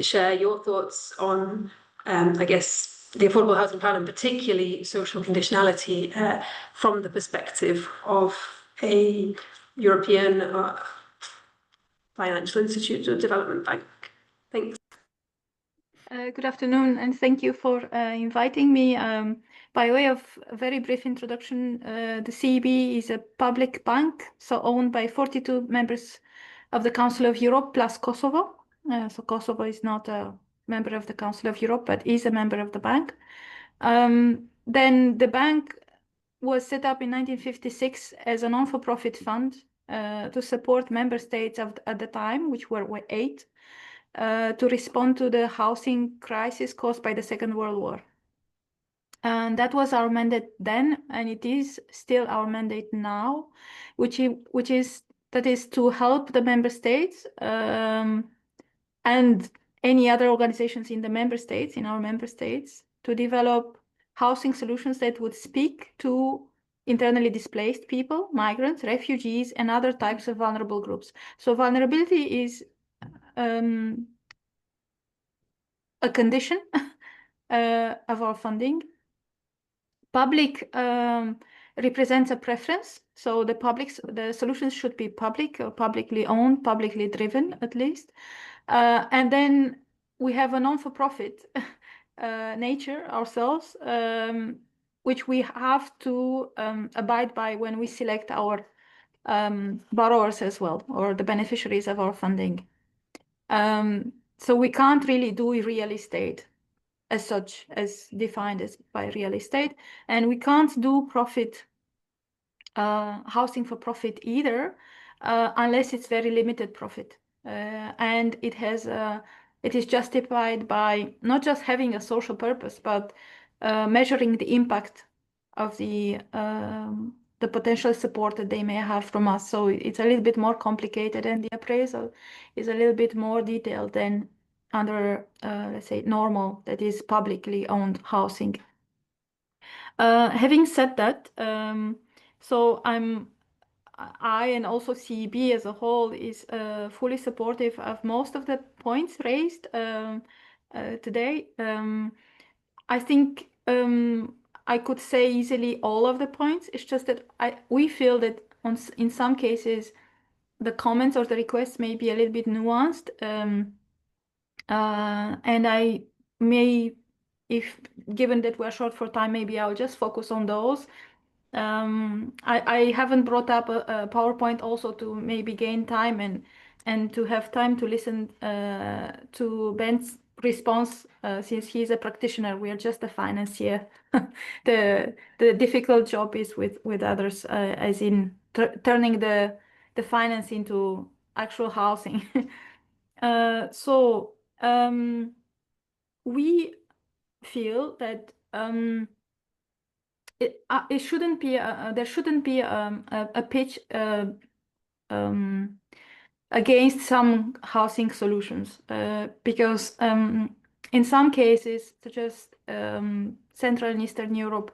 share your thoughts on, I guess, the Affordable Housing Plan, and particularly social conditionality, from the perspective of a European financial institute or development bank. Thanks. Good afternoon, and thank you for inviting me. By way of a very brief introduction, the CEB is a public bank, so owned by 42 members of the Council of Europe plus Kosovo. So Kosovo is not a member of the Council of Europe, but is a member of the bank. Then the bank was set up in 1956 as a non-for-profit fund to support member states at the time, which were 8, to respond to the housing crisis caused by the Second World War. And that was our mandate then, and it is still our mandate now, which is to help the member states and any other organizations in our member states, to develop housing solutions that would speak to internally displaced people, migrants, refugees, and other types of vulnerable groups. So vulnerability is a condition of our funding. Public represents a preference, so the solutions should be public or publicly owned, publicly driven at least. And then we have a non-for-profit nature ourselves, which we have to abide by when we select our borrowers as well, or the beneficiaries of our funding. So we can't really do real estate as such, as defined as by real estate, and we can't do profit housing for profit either, unless it's very limited profit, and it is justified by not just having a social purpose, but measuring the impact of the potential support that they may have from us. So it's a little bit more complicated, and the appraisal is a little bit more detailed than under, let's say, normal, that is publicly owned housing. Having said that, so I and also CEB as a whole is fully supportive of most of the points raised today. I think I could say easily all of the points. It's just that we feel that in some cases the comments or the requests may be a little bit nuanced, and I may, if given that we're short for time, maybe I'll just focus on those. I haven't brought up a PowerPoint also to maybe gain time and to have time to listen to Ben's response, since he's a practitioner. We are just a financier. The difficult job is with others, as in turning the finance into actual housing. So we feel that it shouldn't be there shouldn't be a pitch against some housing solutions, because in some cases, such as Central and Eastern Europe,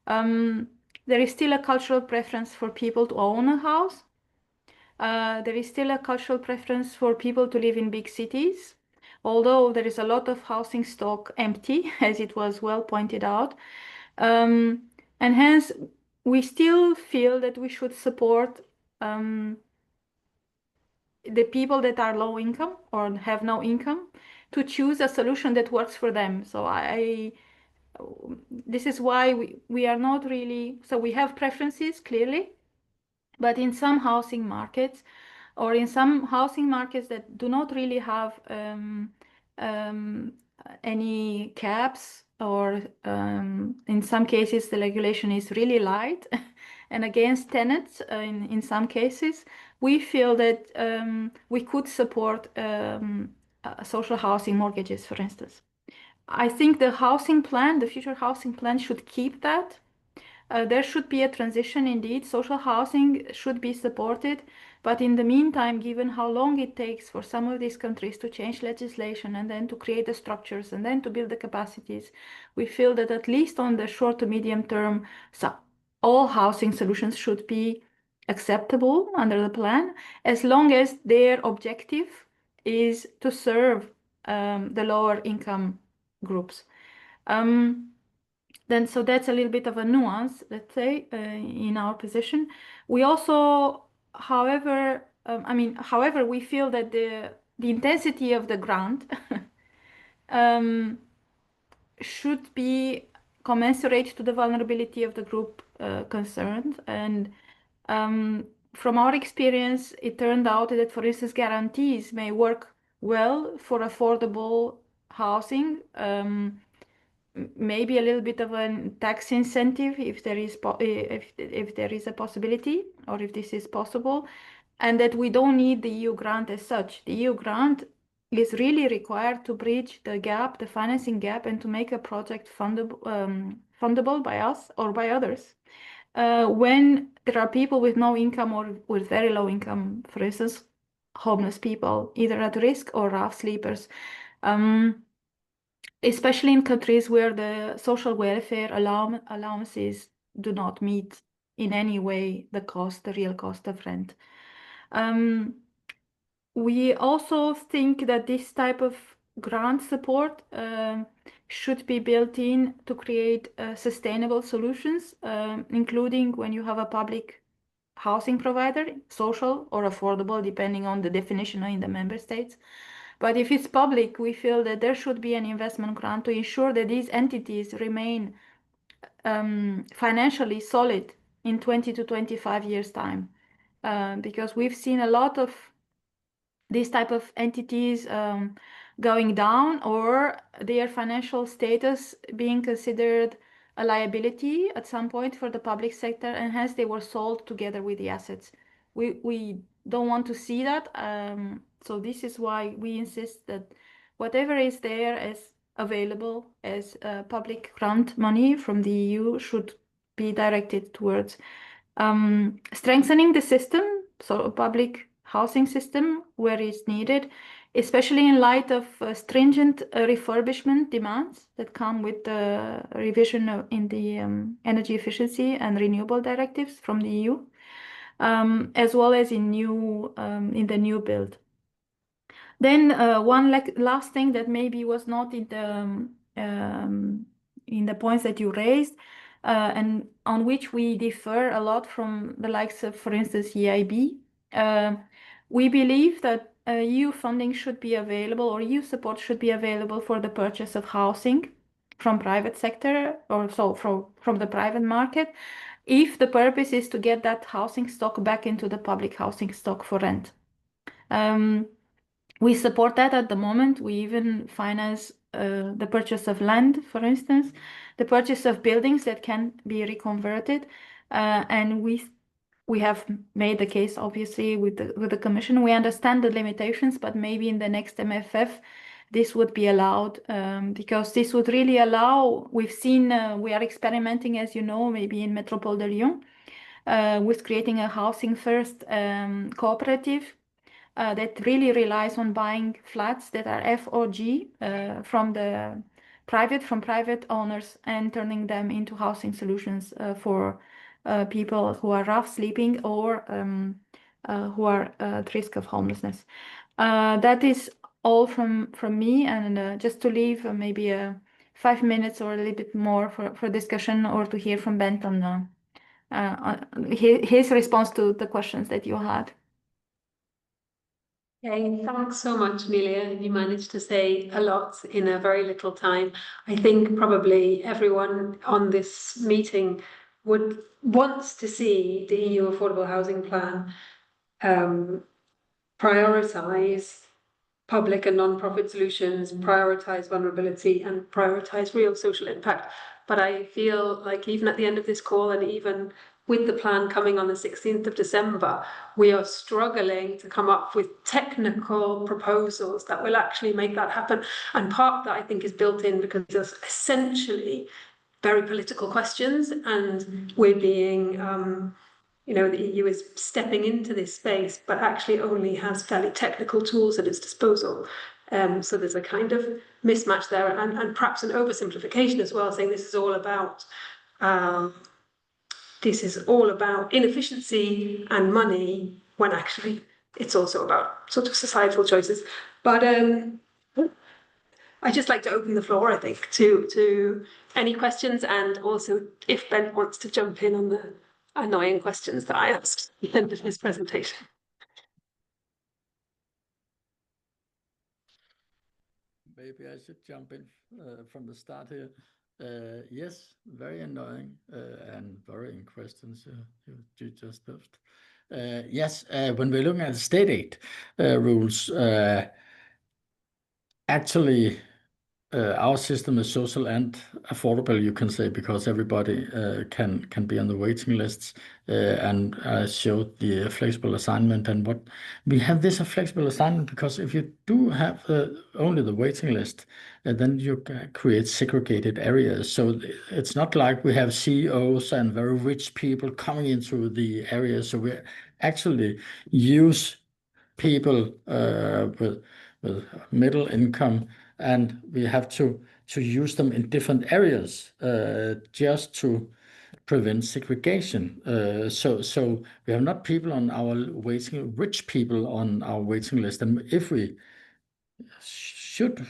there is still a cultural preference for people to own a house. There is still a cultural preference for people to live in big cities, although there is a lot of housing stock empty, as it was well pointed out. And hence, we still feel that we should support the people that are low income or have no income to choose a solution that works for them. So this is why we are not really, so we have preferences clearly, but in some housing markets, or in some housing markets that do not really have any caps, or in some cases the regulation is really light and against tenants in some cases, we feel that we could support social housing mortgages, for instance. I think the housing plan, the future housing plan, should keep that. There should be a transition indeed. Social housing should be supported. But in the meantime, given how long it takes for some of these countries to change legislation and then to create the structures and then to build the capacities, we feel that at least on the short to medium term, all housing solutions should be acceptable under the plan, as long as their objective is to serve the lower income groups. Then, so that's a little bit of a nuance, let's say, in our position. We also, however, we feel that the intensity of the grant should be commensurate to the vulnerability of the group concerned. And from our experience, it turned out that, for instance, guarantees may work well for affordable housing, maybe a little bit of a tax incentive if there is if there is a possibility or if this is possible, and that we don't need the EU grant as such. The EU grant is really required to bridge the gap, the financing gap, and to make a project fundable by us or by others. When there are people with no income or with very low income, for instance, homeless people, either at risk or rough sleepers, especially in countries where the social welfare allowances do not meet in any way the real cost of rent. We also think that this type of grant support should be built in to create sustainable solutions, including when you have a public housing provider, social or affordable, depending on the definition in the member states. But if it's public, we feel that there should be an investment grant to ensure that these entities remain financially solid in 20 to 25 years' time. Because we've seen a lot of these type of entities going down, or their financial status being considered a liability at some point for the public sector, and hence they were sold together with the assets. We don't want to see that. So this is why we insist that whatever is there as available as public grant money from the EU should be directed towards strengthening the system, so a public housing system where it's needed, especially in light of stringent refurbishment demands that come with the revision in the energy efficiency and renewable directives from the EU, as well as in the new build. Then one last thing that maybe was not in the points that you raised, and on which we differ a lot from the likes of, for instance, EIB. We believe that EU funding should be available, or EU support should be available for the purchase of housing from private sector, or so from the private market, if the purpose is to get that housing stock back into the public housing stock for rent. We support that at the moment. We even finance the purchase of land, for instance, the purchase of buildings that can be reconverted, and we have made the case, obviously, with the Commission. We understand the limitations, but maybe in the next MFF, this would be allowed, because this would really allow. We've seen we are experimenting, as you know, maybe in Métropole de Lyon, with creating a housing first cooperative that really relies on buying flats that are F or G from private owners and turning them into housing solutions for people who are rough sleeping or who are at risk of homelessness. That is all from me, and just to leave maybe 5 minutes or a little bit more for discussion, or to hear from Bent on his response to the questions that you had. Okay, thanks so much, Amelia. You managed to say a lot in a very little time. I think probably everyone on this meeting wants to see the EU Affordable Housing Plan prioritise public and non-profit solutions, prioritise vulnerability, and prioritise real social impact. But I feel like even at the end of this call, and even with the plan coming on the 16th of December, we are struggling to come up with technical proposals that will actually make that happen. And part of that, I think, is built in because there's essentially very political questions, and we're being, the EU is stepping into this space, but actually only has fairly technical tools at its disposal. So there's a kind of mismatch there, and perhaps an oversimplification as well, saying this is all about inefficiency and money, when actually it's also about sort of societal choices. But I'd just like to open the floor, I think, to any questions, and also if Ben wants to jump in on the annoying questions that I asked at the end of his presentation. Maybe I should jump in from the start here. Yes, very annoying and worrying questions you just posed. Yes, when we're looking at state aid rules, actually our system is social and affordable, you can say, because everybody can be on the waiting lists. And I showed the flexible assignment, and what we have this flexible assignment because if you do have only the waiting list, then you create segregated areas. So it's not like we have CEOs and very rich people coming into the areas. So we actually use people with middle income, and we have to use them in different areas just to prevent segregation. So we have not people on our rich people on our waiting list, and if we should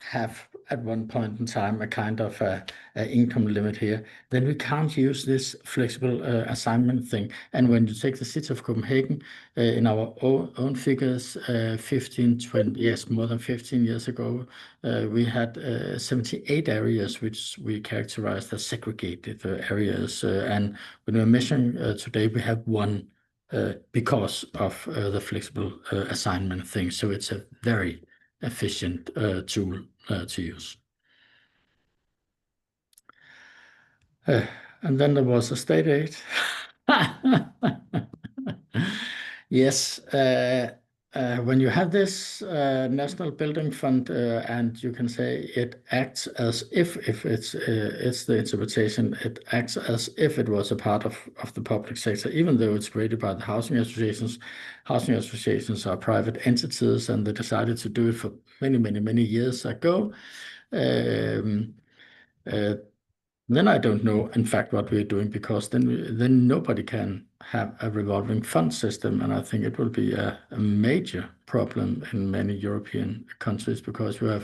have at one point in time a kind of a income limit here, then we can't use this flexible assignment thing. And when you take the city of Copenhagen, in our own figures, 20, yes, more than 15 years ago, we had 78 areas which we characterized as segregated areas. And when we're measuring today, we have one because of the flexible assignment thing. So it's a very efficient tool to use. And then there was a state aid. Yes, when you have this National Building Fund, and you can say it acts as if it's the interpretation, it acts as if it was a part of the public sector, even though it's created by the housing associations. Housing associations are private entities, and they decided to do it for many years ago. Then I don't know, in fact, what we're doing, because then nobody can have a revolving fund system, and I think it will be a major problem in many European countries, because you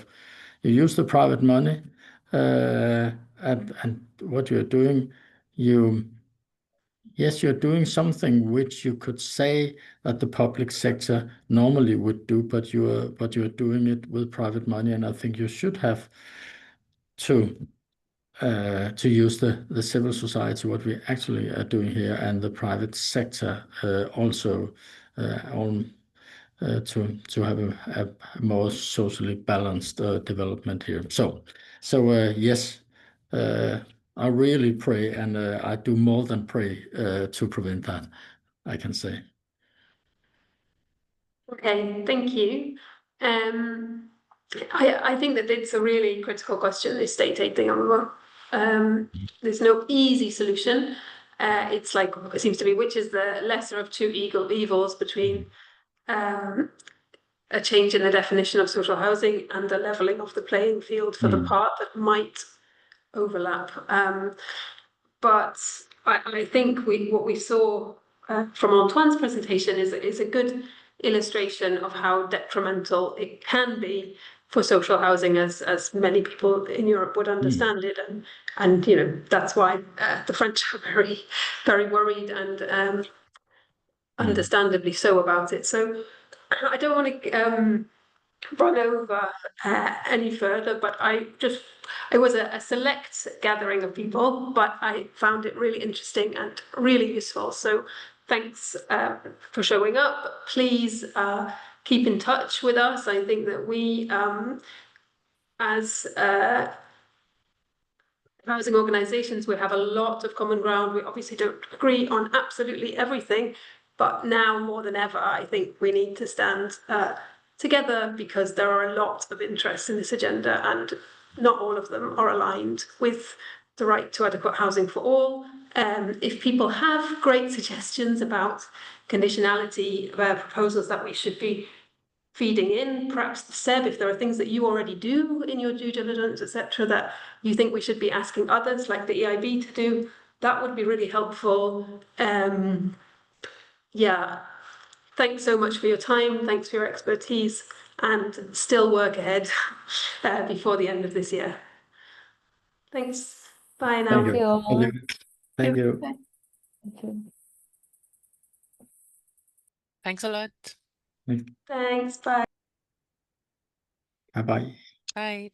use the private money, and what you're doing, yes, you're doing something which you could say that the public sector normally would do, but you're doing it with private money, and I think you should have to use the civil society, what we actually are doing here, and the private sector also to have a more socially balanced development here. So yes, I really pray, and I do more than pray to prevent that, I can say. Okay, thank you. I think that it's a really critical question, this state aid thing. There's no easy solution. It's like, it seems to be, which is the lesser of two evils between a change in the definition of social housing and the levelling of the playing field for the part that might overlap. But I think what we saw from Antoine's presentation is a good illustration of how detrimental it can be for social housing, as many people in Europe would understand it, and you know, that's why the French are very worried, and understandably so, about it. So I don't want to run over any further, but it was a select gathering of people, but I found it really interesting and really useful. So thanks for showing up. Please keep in touch with us. I think that we, as housing organisations, we have a lot of common ground. We obviously don't agree on absolutely everything, but now more than ever, I think we need to stand together, because there are a lot of interests in this agenda, and not all of them are aligned with the right to adequate housing for all. If people have great suggestions about conditionality proposals that we should be feeding in, perhaps Seb, if there are things that you already do in your due diligence, etc., that you think we should be asking others, like the EIB, to do, that would be really helpful. Yeah. Thanks so much for your time. Thanks for your expertise, and still work ahead before the end of this year. Thanks. Bye now. Thank you. Thank you. Thank you. Thanks a lot. Thanks. Bye. Bye-bye. Bye.